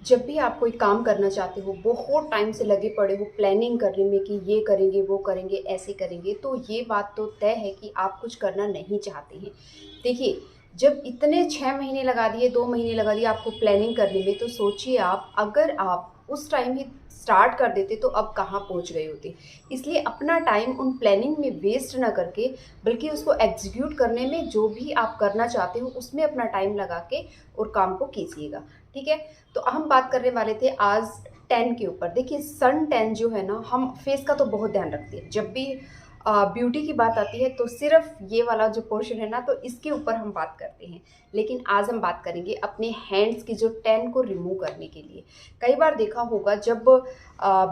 जब भी आप कोई काम करना चाहते हो, बहुत टाइम से लगे पड़े हो प्लानिंग करने में कि ये करेंगे, वो करेंगे, ऐसे करेंगे, तो ये बात तो तय है कि आप कुछ करना नहीं चाहते हैं। देखिए, जब इतने 6 महीने लगा दिए, 2 महीने लगा दिए आपको प्लानिंग करने में, तो सोचिए आप अगर आप उस टाइम ही स्टार्ट कर देते तो अब कहाँ पहुँच गए होते। इसलिए अपना टाइम उन प्लानिंग में वेस्ट ना करके, बल्कि उसको एग्ज़ीक्यूट करने में, जो भी आप करना चाहते हो उसमें अपना टाइम लगा के और काम को कीजिएगा, ठीक है? तो हम बात करने वाले थे आज टैन के ऊपर। देखिए, सन टैन जो है ना, हम फेस का तो बहुत ध्यान रखते हैं। जब भी ब्यूटी की बात आती है तो सिर्फ ये वाला जो पोर्शन है ना, तो इसके ऊपर हम बात करते हैं। लेकिन आज हम बात करेंगे अपने हैंड्स की जो टैन को रिमूव करने के लिए। कई बार देखा होगा, जब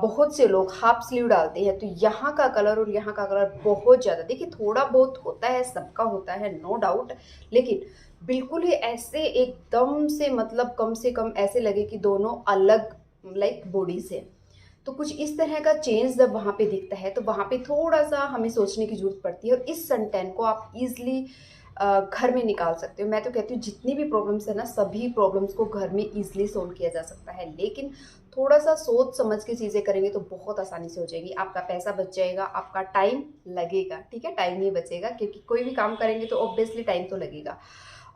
बहुत से लोग हाफ स्लीव डालते हैं तो यहाँ का कलर और यहाँ का कलर बहुत ज़्यादा, देखिए थोड़ा बहुत होता है, सबका होता है, नो डाउट। लेकिन बिल्कुल ही ऐसे एकदम से, मतलब कम से कम ऐसे लगे कि दोनों अलग लाइक बॉडी से। तो कुछ इस तरह का चेंज जब वहाँ पे दिखता है तो वहाँ पे थोड़ा-सा हमें सोचने की ज़रूरत पड़ती है, और इस सन टैन को आप ईज़िली घर में निकाल सकते हो। मैं तो कहती हूँ जितनी भी प्रॉब्लम्स है ना, सभी प्रॉब्लम्स को घर में ईज़िली सॉल्व किया जा सकता है। लेकिन थोड़ा-सा सोच समझ के चीज़ें करेंगे तो बहुत आसानी से हो जाएगी। आपका पैसा बच जाएगा, आपका टाइम लगेगा, ठीक है? टाइम नहीं बचेगा, क्योंकि कोई भी काम करेंगे तो ऑब्वियसली टाइम तो लगेगा।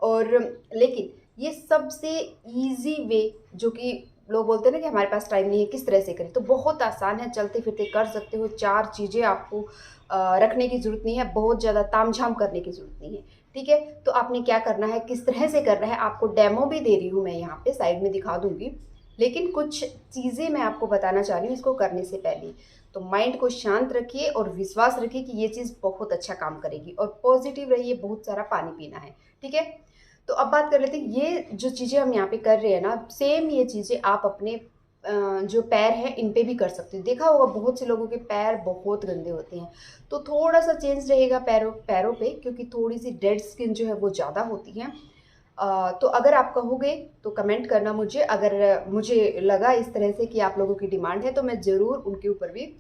और लेकिन ये सबसे ईज़ी वे, जो कि लोग बोलते हैं ना कि हमारे पास टाइम नहीं है, किस तरह से करें? तो बहुत आसान है, चलते-फिरते कर सकते हो। 4 चीज़ें आपको रखने की ज़रूरत नहीं है, बहुत ज़्यादा तामझाम करने की ज़रूरत नहीं है, ठीक है? तो आपने क्या करना है, किस तरह से करना है, आपको डेमो भी दे रही हूँ मैं यहाँ पे, साइड में दिखा दूँगी। लेकिन कुछ चीज़ें मैं आपको बताना चाह रही हूँ इसको करने से पहले। तो माइंड को शांत रखिए और विश्वास रखिए कि ये चीज़ बहुत अच्छा काम करेगी, और पॉज़िटिव रहिए, बहुत सारा पानी पीना है, ठीक है? तो अब बात कर लेते हैं, ये जो चीज़ें हम यहाँ पे कर रहे हैं ना, सेम ये चीज़ें आप अपने जो पैर हैं इन पे भी कर सकते हो। देखा होगा बहुत से लोगों के पैर बहुत गंदे होते हैं, तो थोड़ा-सा चेंज रहेगा पैरों पैरों पे, क्योंकि थोड़ी-सी डेड स्किन जो है वो ज़्यादा होती है। तो अगर आप कहोगे तो कमेंट करना मुझे, अगर मुझे लगा इस तरह से कि आप लोगों की डिमांड है तो मैं ज़रूर उनके ऊपर भी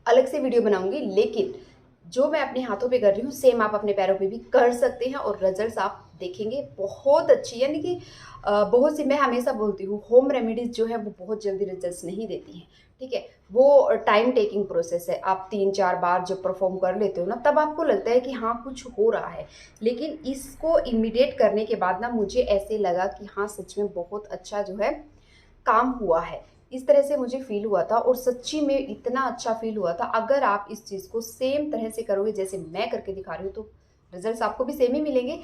अलग से वीडियो बनाऊँगी। लेकिन जो मैं अपने हाथों पे कर रही हूँ, सेम आप अपने पैरों पे भी कर सकते हैं और रिजल्ट्स आप देखेंगे बहुत अच्छी, यानी कि बहुत सी, मैं हमेशा बोलती हूँ, होम रेमेडीज़ जो है वो बहुत जल्दी रिजल्ट्स नहीं देती हैं, ठीक है? वो टाइम टेकिंग प्रोसेस है। आप 3-4 बार जब परफ़ॉर्म कर लेते हो ना, तब आपको लगता है कि हाँ, कुछ हो रहा है। लेकिन इसको इमीडिएट करने के बाद ना, मुझे ऐसे लगा कि हाँ, सच में बहुत अच्छा जो है काम हुआ है। इस तरह से मुझे फ़ील हुआ था, और सच्ची में इतना अच्छा फ़ील हुआ था। अगर आप इस चीज़ को सेम तरह से करोगे जैसे मैं करके दिखा रही हूँ, तो रिज़ल्ट्स आपको भी सेम ही मिलेंगे।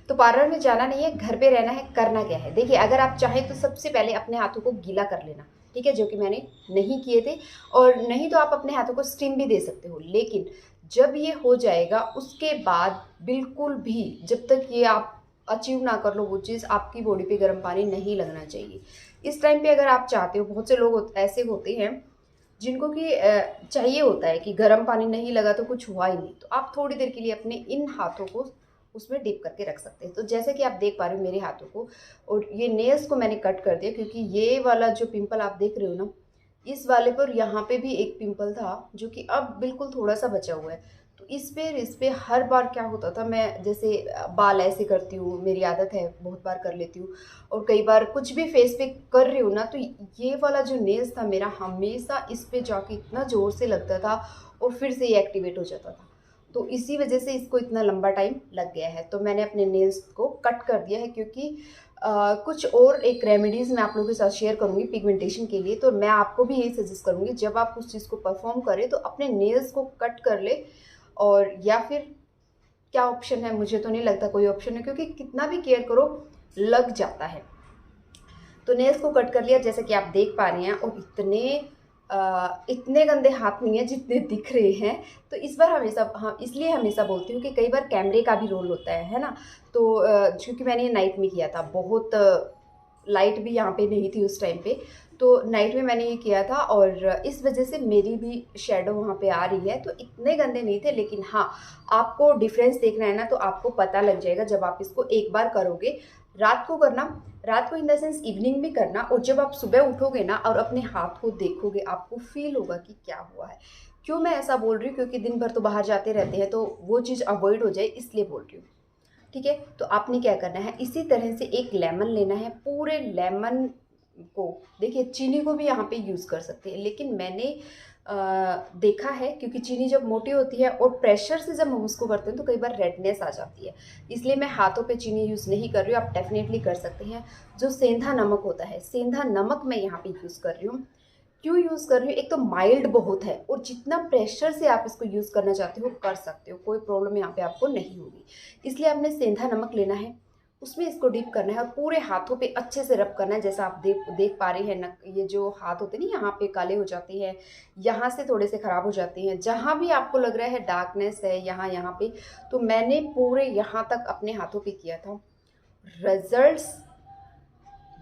तो पार्लर में जाना नहीं है, घर पे रहना है, करना क्या है? देखिए, अगर आप चाहें तो सबसे पहले अपने हाथों को गीला कर लेना, ठीक है? जो कि मैंने नहीं किए थे, और नहीं तो आप अपने हाथों को स्टीम भी दे सकते हो। लेकिन जब ये हो जाएगा, उसके बाद बिल्कुल भी, जब तक ये आप अचीव ना कर लो वो चीज़, आपकी बॉडी पे गर्म पानी नहीं लगना चाहिए। इस टाइम पे अगर आप चाहते हो, बहुत से लोग ऐसे होते हैं जिनको कि चाहिए होता है कि गर्म पानी नहीं लगा तो कुछ हुआ ही नहीं, तो आप थोड़ी देर के लिए अपने इन हाथों को उसमें डिप करके रख सकते हैं। तो जैसे कि आप देख पा रहे हो मेरे हाथों को, और ये नेल्स को मैंने कट कर दिया, क्योंकि ये वाला जो पिंपल आप देख रहे हो ना, इस वाले पर यहाँ पे भी एक पिंपल था जो कि अब बिल्कुल थोड़ा-सा बचा हुआ है। तो इस पे हर बार क्या होता था, मैं जैसे बाल ऐसे करती हूँ, मेरी आदत है, बहुत बार कर लेती हूँ, और कई बार कुछ भी फेस पे कर रही हूँ ना, तो ये वाला जो नेल्स था मेरा, हमेशा इस पे जाके इतना ज़ोर से लगता था और फिर से ये एक्टिवेट हो जाता था। तो इसी वजह से इसको इतना लंबा टाइम लग गया है। तो मैंने अपने नेल्स को कट कर दिया है, क्योंकि कुछ और एक रेमेडीज़ मैं आप लोगों के साथ शेयर करूँगी पिगमेंटेशन के लिए। तो मैं आपको भी यही सजेस्ट करूँगी, जब आप उस चीज़ को परफ़ॉर्म करें तो अपने नेल्स को कट कर लें, और या फिर क्या ऑप्शन है, मुझे तो नहीं लगता कोई ऑप्शन है, क्योंकि कितना भी केयर करो लग जाता है। तो नेल्स को कट कर लिया जैसे कि आप देख पा रही हैं, और इतने गंदे हाथ नहीं है जितने दिख रहे हैं। तो इस बार हमेशा, हाँ, इसलिए हमेशा बोलती हूँ कि कई बार कैमरे का भी रोल होता है ना? तो क्योंकि मैंने ये नाइट में किया था, बहुत लाइट भी यहाँ पे नहीं थी उस टाइम पे, तो नाइट में मैंने ये किया था, और इस वजह से मेरी भी शैडो वहाँ पे आ रही है। तो इतने गंदे नहीं थे, लेकिन हाँ, आपको डिफ़रेंस देखना है ना, तो आपको पता लग जाएगा जब आप इसको एक बार करोगे। रात को करना, रात को इन द सेंस इवनिंग में करना, और जब आप सुबह उठोगे ना और अपने हाथ को देखोगे, आपको फ़ील होगा कि क्या हुआ है। क्यों मैं ऐसा बोल रही हूँ? क्योंकि दिन भर तो बाहर जाते रहते हैं, तो वो चीज़ अवॉइड हो जाए इसलिए बोल रही हूँ। ठीक है? तो आपने क्या करना है, इसी तरह से एक लेमन लेना है, पूरे लेमन को, देखिए चीनी को भी यहाँ पे यूज़ कर सकते हैं, लेकिन मैंने देखा है क्योंकि चीनी जब मोटी होती है और प्रेशर से जब हम उसको करते हैं तो कई बार रेडनेस आ जाती है, इसलिए मैं हाथों पे चीनी यूज़ नहीं कर रही हूँ। आप डेफिनेटली कर सकते हैं। जो सेंधा नमक होता है, सेंधा नमक मैं यहाँ पे यूज़ कर रही हूँ। क्यों यूज़ कर रही हूँ? एक तो माइल्ड बहुत है और जितना प्रेशर से आप इसको यूज़ करना चाहते हो कर सकते हो, कोई प्रॉब्लम यहाँ पे आपको नहीं होगी। इसलिए आपने सेंधा नमक लेना है, उसमें इसको डिप करना है और पूरे हाथों पे अच्छे से रब करना है। जैसा आप देख देख पा रहे हैं ना, ये जो हाथ होते हैं ना, यहाँ पे काले हो जाते हैं, यहाँ से थोड़े से ख़राब हो जाते हैं, जहाँ भी आपको लग रहा है डार्कनेस है यहाँ यहाँ पे, तो मैंने पूरे यहाँ तक अपने हाथों पे किया था। रिजल्ट्स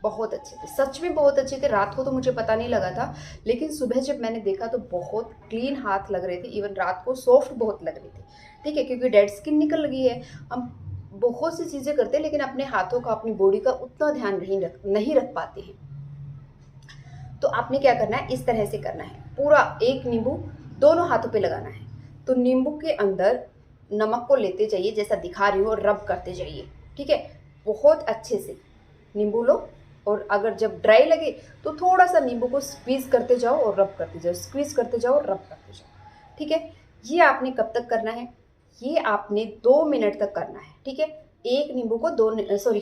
बहुत अच्छे थे, सच में बहुत अच्छे थे। रात को तो मुझे पता नहीं लगा था, लेकिन सुबह जब मैंने देखा तो बहुत क्लीन हाथ लग रहे थे। इवन रात को सॉफ्ट बहुत लग रहे थे, ठीक है, क्योंकि डेड स्किन निकल गई है। हम बहुत सी चीज़ें करते हैं लेकिन अपने हाथों का, अपनी बॉडी का उतना ध्यान नहीं रख पाते हैं। तो आपने क्या करना है, इस तरह से करना है। पूरा एक नींबू दोनों हाथों पे लगाना है। तो नींबू के अंदर नमक को लेते जाइए, जैसा दिखा रही हूँ, और रब करते जाइए, ठीक है। बहुत अच्छे से नींबू लो, और अगर जब ड्राई लगे तो थोड़ा सा नींबू को स्क्वीज करते जाओ और रब करते जाओ, स्क्वीज करते जाओ और रब करते जाओ, ठीक है। ये आपने कब तक करना है? ये आपने 2 मिनट तक करना है, ठीक है। एक नींबू को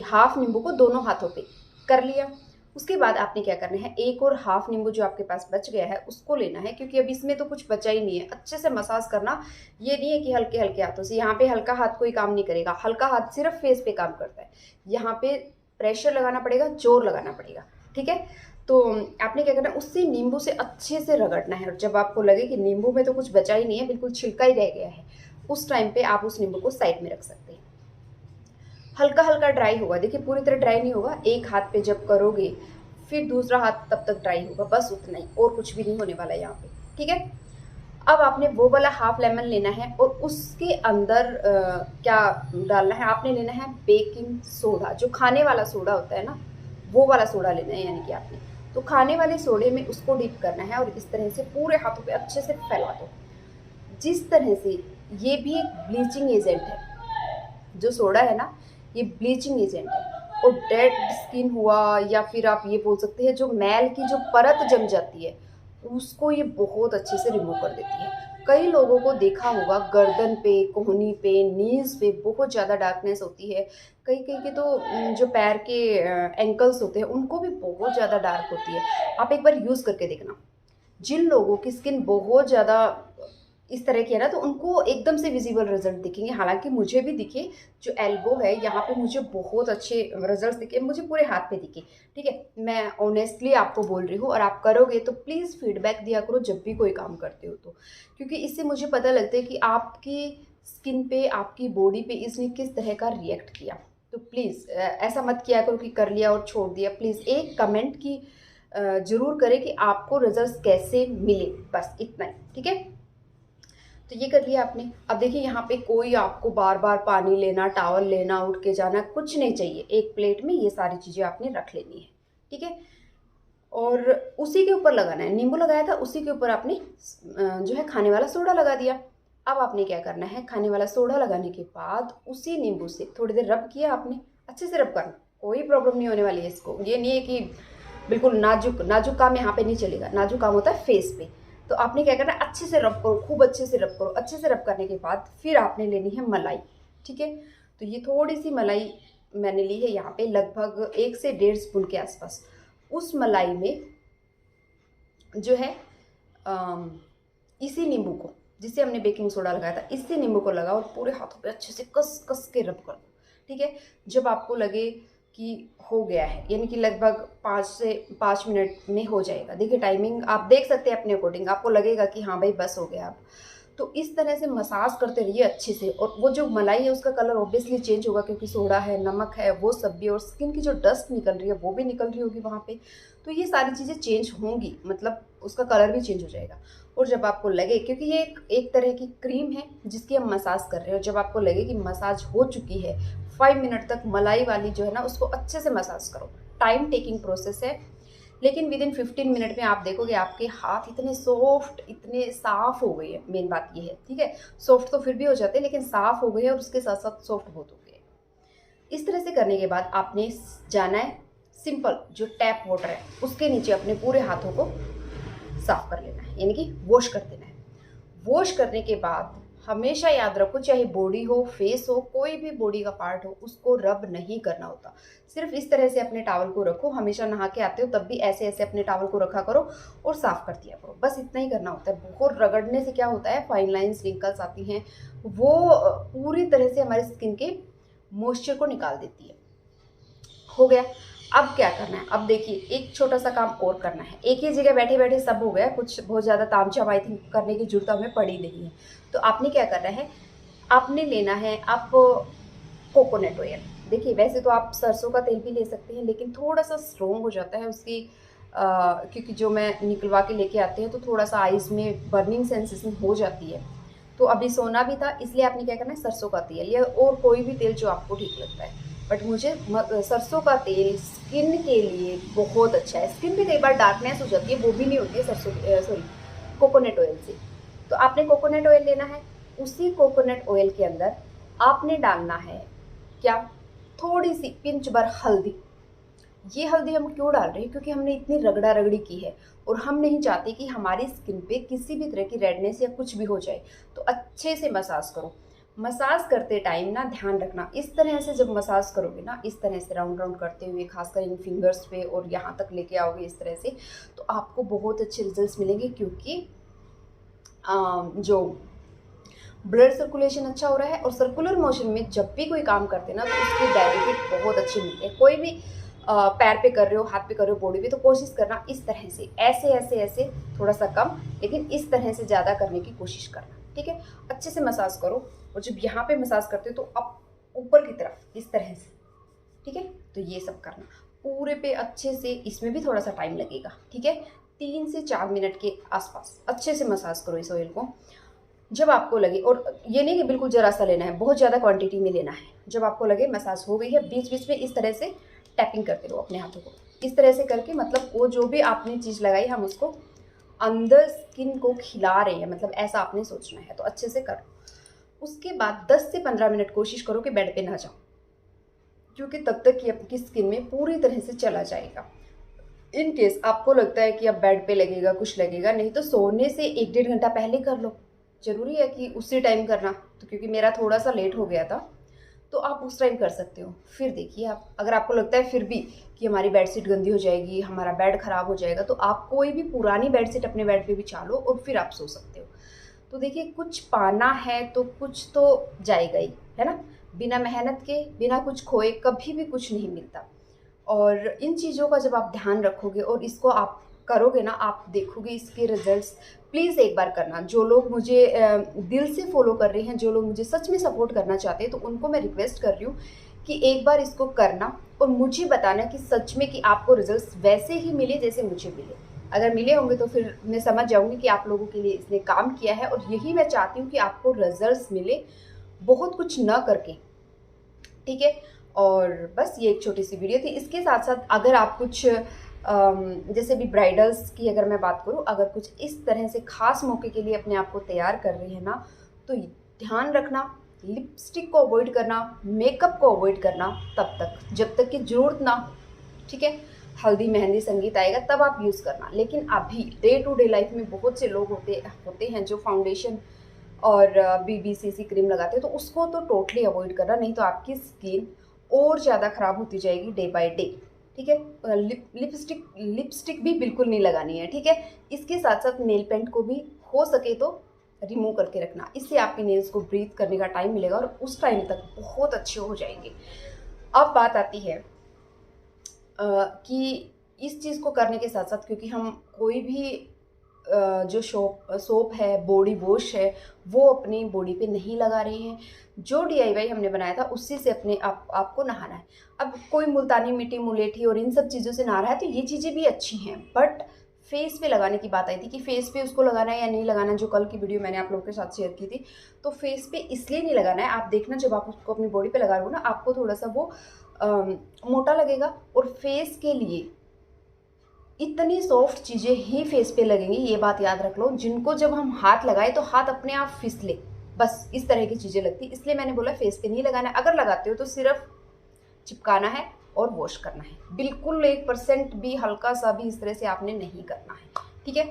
हाफ नींबू को दोनों हाथों पे कर लिया। उसके बाद आपने क्या करना है, एक और हाफ नींबू जो आपके पास बच गया है उसको लेना है, क्योंकि अब इसमें तो कुछ बचा ही नहीं है। अच्छे से मसाज करना, ये नहीं है कि हल्के हल्के हाथों से। यहाँ पे हल्का हाथ कोई काम नहीं करेगा, हल्का हाथ सिर्फ फेस पे काम करता है। यहाँ पे प्रेशर लगाना पड़ेगा, जोर लगाना पड़ेगा, ठीक है। तो आपने क्या करना है, उससे नींबू से अच्छे से रगड़ना है, और जब आपको लगे कि नींबू में तो कुछ बचा ही नहीं है, बिल्कुल छिलका ही रह गया है, उस टाइम पे आप उस नींबू को साइड में रख सकते हैं। हल्का हल्का ड्राई होगा, देखिए पूरी तरह ड्राई नहीं होगा। एक हाथ पे जब करोगे फिर दूसरा हाथ तब तक ड्राई होगा, बस उतना ही, और कुछ भी नहीं होने वाला है यहाँ पे, ठीक है। अब आपने वो वाला हाफ लेमन लेना है और उसके अंदर क्या डालना है, आपने लेना है बेकिंग सोडा, जो खाने वाला सोडा होता है ना, वो वाला सोडा लेना है। यानी कि आपने तो खाने वाले सोडे में उसको डिप करना है और इस तरह से पूरे हाथों पे अच्छे से फैला दो। जिस तरह से, ये भी एक ब्लीचिंग एजेंट है, जो सोडा है ना, ये ब्लीचिंग एजेंट है। और डेड स्किन हुआ, या फिर आप ये बोल सकते हैं जो मैल की जो परत जम जाती है, उसको ये बहुत अच्छे से रिमूव कर देती है। कई लोगों को देखा होगा गर्दन पे, कोहनी पे, नीज पे बहुत ज़्यादा डार्कनेस होती है। कई कई के तो जो पैर के एंकल्स होते हैं उनको भी बहुत ज़्यादा डार्क होती है। आप एक बार यूज़ करके देखना। जिन लोगों की स्किन बहुत ज़्यादा इस तरह की है ना, तो उनको एकदम से विजिबल रिजल्ट दिखेंगे। हालांकि मुझे भी दिखे, जो एल्बो है यहाँ पे मुझे बहुत अच्छे रिजल्ट्स दिखे, मुझे पूरे हाथ पे दिखे, ठीक है। मैं ऑनेस्टली आपको बोल रही हूँ, और आप करोगे तो प्लीज़ फीडबैक दिया करो जब भी कोई काम करते हो तो, क्योंकि इससे मुझे पता लगता है कि आपकी स्किन पे, आपकी बॉडी पे इसने किस तरह का रिएक्ट किया। तो प्लीज़ ऐसा मत किया करो कि कर लिया और छोड़ दिया। प्लीज़ एक कमेंट की ज़रूर करें कि आपको रिजल्ट कैसे मिले, बस इतना ही, ठीक है। तो ये कर लिया आपने। अब देखिए यहाँ पे कोई आपको बार बार पानी लेना, टॉवल लेना, उठ के जाना कुछ नहीं चाहिए। एक प्लेट में ये सारी चीज़ें आपने रख लेनी है, ठीक है। और उसी के ऊपर लगाना है, नींबू लगाया था उसी के ऊपर आपने जो है खाने वाला सोडा लगा दिया। अब आपने क्या करना है, खाने वाला सोडा लगाने के बाद उसी नींबू से थोड़ी देर रब किया आपने, अच्छे से रब करना, कोई प्रॉब्लम नहीं होने वाली है इसको। ये नहीं है कि बिल्कुल नाजुक नाजुक काम यहाँ पे नहीं चलेगा, नाजुक काम होता है फेस पे। तो आपने क्या करना है, अच्छे से रब करो, खूब अच्छे से रब करो। अच्छे से रब करने के बाद फिर आपने लेनी है मलाई, ठीक है। तो ये थोड़ी सी मलाई मैंने ली है यहाँ पे, लगभग 1 से 1.5 स्पून के आसपास। उस मलाई में जो है इसी नींबू को, जिसे हमने बेकिंग सोडा लगाया था, इसी नींबू को लगाओ और पूरे हाथों पे अच्छे से कस कस के रब कर दो, ठीक है। जब आपको लगे कि हो गया है, यानी कि लगभग 5 से 5 मिनट में हो जाएगा। देखिए टाइमिंग आप देख सकते हैं अपने अकॉर्डिंग, आपको लगेगा कि हाँ भाई बस हो गया अब। तो इस तरह से मसाज करते रहिए अच्छे से। और वो जो मलाई है उसका कलर ऑब्वियसली चेंज होगा, क्योंकि सोडा है, नमक है, वो सब भी, और स्किन की जो डस्ट निकल रही है वो भी निकल रही होगी वहाँ पे। तो ये सारी चीज़ें चेंज होंगी, मतलब उसका कलर भी चेंज हो जाएगा। और जब आपको लगे, क्योंकि ये एक तरह की क्रीम है जिसकी हम मसाज कर रहे हैं, और जब आपको लगे कि मसाज हो चुकी है, 5 मिनट तक मलाई वाली जो है ना उसको अच्छे से मसाज करो। टाइम टेकिंग प्रोसेस है, लेकिन विद इन 15 मिनट में आप देखोगे आपके हाथ इतने सॉफ्ट, इतने साफ़ हो गए हैं। मेन बात ये है, ठीक है। सॉफ्ट तो फिर भी हो जाते हैं, लेकिन साफ़ हो गए हैं और उसके साथ साथ सॉफ्ट बहुत हो गए। इस तरह से करने के बाद आपने जाना है सिंपल जो टैप वाटर है उसके नीचे अपने पूरे हाथों को साफ कर लेना है, यानी कि वॉश कर देना है। वॉश करने के बाद हमेशा याद रखो, चाहे बॉडी हो, फेस हो, कोई भी बॉडी का पार्ट हो, उसको रब नहीं करना होता। सिर्फ इस तरह से अपने टॉवल को रखो, हमेशा नहा के आते हो तब भी ऐसे ऐसे अपने टॉवल को रखा करो और साफ कर दिया करो, बस इतना ही करना होता है। बहुत रगड़ने से क्या होता है, फाइन लाइन्स, रिंकल्स आती हैं, वो पूरी तरह से हमारी स्किन के मॉइस्चर को निकाल देती है। हो गया। अब क्या करना है, अब देखिए एक छोटा सा काम और करना है। एक ही जगह बैठे बैठे सब हो गया, कुछ बहुत ज़्यादा तामझाम आई थिंक करने की जरूरत हमें पड़ी नहीं है। तो आपने क्या करना है, आपने लेना है आप कोकोनट ऑयल। देखिए वैसे तो आप सरसों का तेल भी ले सकते हैं, लेकिन थोड़ा सा स्ट्रॉन्ग हो जाता है उसकी क्योंकि जो मैं निकलवा के लेके आती हूँ तो थोड़ा सा आइज़ में बर्निंग सेंसेशन हो जाती है। तो अभी सोना भी था, इसलिए आपने क्या करना है, सरसों का तेल या और कोई भी तेल जो आपको ठीक लगता है, बट मुझे सरसों का तेल स्किन के लिए बहुत अच्छा है। स्किन भी कई बार डार्कनेस हो जाती है, वो भी नहीं होती है सरसों सॉरी कोकोनट ऑयल से। तो आपने कोकोनट ऑयल लेना है, उसी कोकोनट ऑयल के अंदर आपने डालना है क्या, थोड़ी सी पिंच भर हल्दी। ये हल्दी हम क्यों डाल रहे हैं, क्योंकि हमने इतनी रगड़ा रगड़ी की है और हम नहीं चाहते कि हमारी स्किन पे किसी भी तरह की रेडनेस या कुछ भी हो जाए। तो अच्छे से मसाज करो। मसाज करते टाइम ना ध्यान रखना, इस तरह से जब मसाज करोगे ना, इस तरह से राउंड राउंड करते हुए, खासकर इन फिंगर्स पे और यहाँ तक लेके आओगे इस तरह से, तो आपको बहुत अच्छे रिजल्ट्स मिलेंगे। क्योंकि जो ब्लड सर्कुलेशन अच्छा हो रहा है और सर्कुलर मोशन में जब भी कोई काम करते हैं ना, तो उसके बेनिफिट बहुत अच्छे मिलते हैं। कोई भी पैर पे कर रहे हो, हाथ पे कर रहे हो, बॉडी पे, तो कोशिश करना इस तरह से, ऐसे ऐसे ऐसे, थोड़ा सा कम, लेकिन इस तरह से ज़्यादा करने की कोशिश करना, ठीक है। अच्छे से मसाज करो और जब यहाँ पे मसाज करते हो तो अब ऊपर की तरफ इस तरह से, ठीक है। तो ये सब करना पूरे पे अच्छे से, इसमें भी थोड़ा सा टाइम लगेगा, ठीक है। 3 से 4 मिनट के आसपास अच्छे से मसाज करो इस ऑयल को। जब आपको लगे, और ये नहीं कि बिल्कुल जरा सा लेना है, बहुत ज़्यादा क्वांटिटी में लेना है। जब आपको लगे मसाज हो गई है, बीच बीच में इस तरह से टैपिंग करते रहो अपने हाथों को, इस तरह से करके, मतलब वो जो भी आपने चीज़ लगाई हम उसको अंदर स्किन को खिला रहे हैं, मतलब ऐसा आपने सोचना है। तो अच्छे से करो। उसके बाद 10 से 15 मिनट कोशिश करो कि बेड पे ना जाओ, क्योंकि तब तक ये आपकी स्किन में पूरी तरह से चला जाएगा। इन केस आपको लगता है कि अब बेड पे लगेगा, कुछ लगेगा नहीं, तो सोने से 1-1.5 घंटा पहले कर लो। ज़रूरी है कि उसी टाइम करना, तो क्योंकि मेरा थोड़ा सा लेट हो गया था, तो आप उस टाइम कर सकते हो। फिर देखिए आप, अगर आपको लगता है फिर भी कि हमारी बेडशीट गंदी हो जाएगी, हमारा बेड ख़राब हो जाएगा, तो आप कोई भी पुरानी बेडशीट अपने बेड पे बिछा लो और फिर आप सो सकते हो। तो देखिए कुछ पाना है तो कुछ तो जाएगा ही, है ना। बिना मेहनत के, बिना कुछ खोए कभी भी कुछ नहीं मिलता। और इन चीज़ों का जब आप ध्यान रखोगे और इसको आप करोगे ना, आप देखोगे इसके रिजल्ट्स। प्लीज़ एक बार करना। जो लोग मुझे दिल से फॉलो कर रहे हैं, जो लोग मुझे सच में सपोर्ट करना चाहते हैं, तो उनको मैं रिक्वेस्ट कर रही हूँ कि एक बार इसको करना और मुझे बताना कि सच में कि आपको रिजल्ट्स वैसे ही मिले जैसे मुझे मिले। अगर मिले होंगे तो फिर मैं समझ जाऊँगी कि आप लोगों के लिए इसने काम किया है, और यही मैं चाहती हूँ कि आपको रिजल्ट्स मिले बहुत कुछ न करके, ठीक है। और बस ये एक छोटी सी वीडियो थी। इसके साथ साथ अगर आप कुछ जैसे भी ब्राइडल्स की अगर मैं बात करूँ, अगर कुछ इस तरह से खास मौके के लिए अपने आप को तैयार कर रही है ना, तो ध्यान रखना, लिपस्टिक को अवॉइड करना, मेकअप को अवॉइड करना तब तक जब तक कि ज़रूरत ना हो, ठीक है। हल्दी मेहंदी संगीत आएगा तब आप यूज़ करना। लेकिन अभी डे टू डे लाइफ में बहुत से लोग होते हैं जो फाउंडेशन और बीबीसीसी क्रीम लगाते हैं, तो उसको तो टोटली अवॉइड करना, नहीं तो आपकी स्किन और ज़्यादा ख़राब होती जाएगी डे बाय डे, ठीक है। लिपस्टिक भी बिल्कुल नहीं लगानी है, ठीक है। इसके साथ साथ नेल पेंट को भी हो सके तो रिमूव करके रखना, इससे आपके नेल्स को ब्रीथ करने का टाइम मिलेगा और उस टाइम तक बहुत अच्छे हो जाएंगे। अब बात आती है कि इस चीज़ को करने के साथ साथ, क्योंकि हम कोई भी जो सोप है, बॉडी वॉश है, वो अपनी बॉडी पे नहीं लगा रहे हैं। जो DIY हमने बनाया था उसी से अपने आपको नहाना है। अब कोई मुल्तानी मिट्टी, मुलेठी और इन सब चीज़ों से नहा रहा है, तो ये चीज़ें भी अच्छी हैं, बट फेस पे लगाने की बात आई थी कि फेस पे उसको लगाना है या नहीं लगाना है। जो कल की वीडियो मैंने आप लोगों के साथ शेयर की थी, तो फेस पे इसलिए नहीं लगाना है। आप देखना जब आप उसको अपनी बॉडी पे लगा रहे हो ना, आपको थोड़ा सा वो मोटा लगेगा, और फेस के लिए इतनी सॉफ्ट चीज़ें ही फेस पे लगेंगी, ये बात याद रख लो। जिनको जब हम हाथ लगाए तो हाथ अपने आप फिसले, बस इस तरह की चीज़ें लगती। इसलिए मैंने बोला फेस पे नहीं लगाना है। अगर लगाते हो तो सिर्फ चिपकाना है और वॉश करना है। बिल्कुल 1% भी हल्का सा भी इस तरह से आपने नहीं करना है, ठीक है।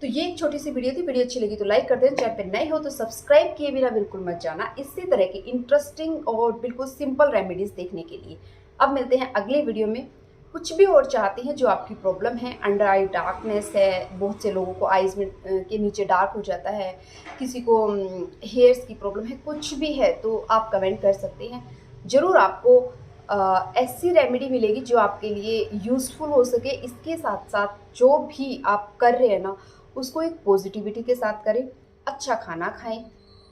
तो ये एक छोटी सी वीडियो थी। वीडियो अच्छी लगी तो लाइक कर देना, चैनल पे नए हो तो सब्सक्राइब किए बिना बिल्कुल मत जाना इसी तरह के इंटरेस्टिंग और बिल्कुल सिंपल रेमेडीज देखने के लिए। अब मिलते हैं अगले वीडियो में। कुछ भी और चाहते हैं जो आपकी प्रॉब्लम है, अंडर आई डार्कनेस है, बहुत से लोगों को आईज में के नीचे डार्क हो जाता है, किसी को हेयर्स की प्रॉब्लम है, कुछ भी है तो आप कमेंट कर सकते हैं। ज़रूर आपको ऐसी रेमेडी मिलेगी जो आपके लिए यूज़फुल हो सके। इसके साथ साथ जो भी आप कर रहे हैं ना, उसको एक पॉजिटिविटी के साथ करें, अच्छा खाना खाएं,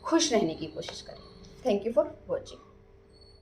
खुश रहने की कोशिश करें। Thank you for watching.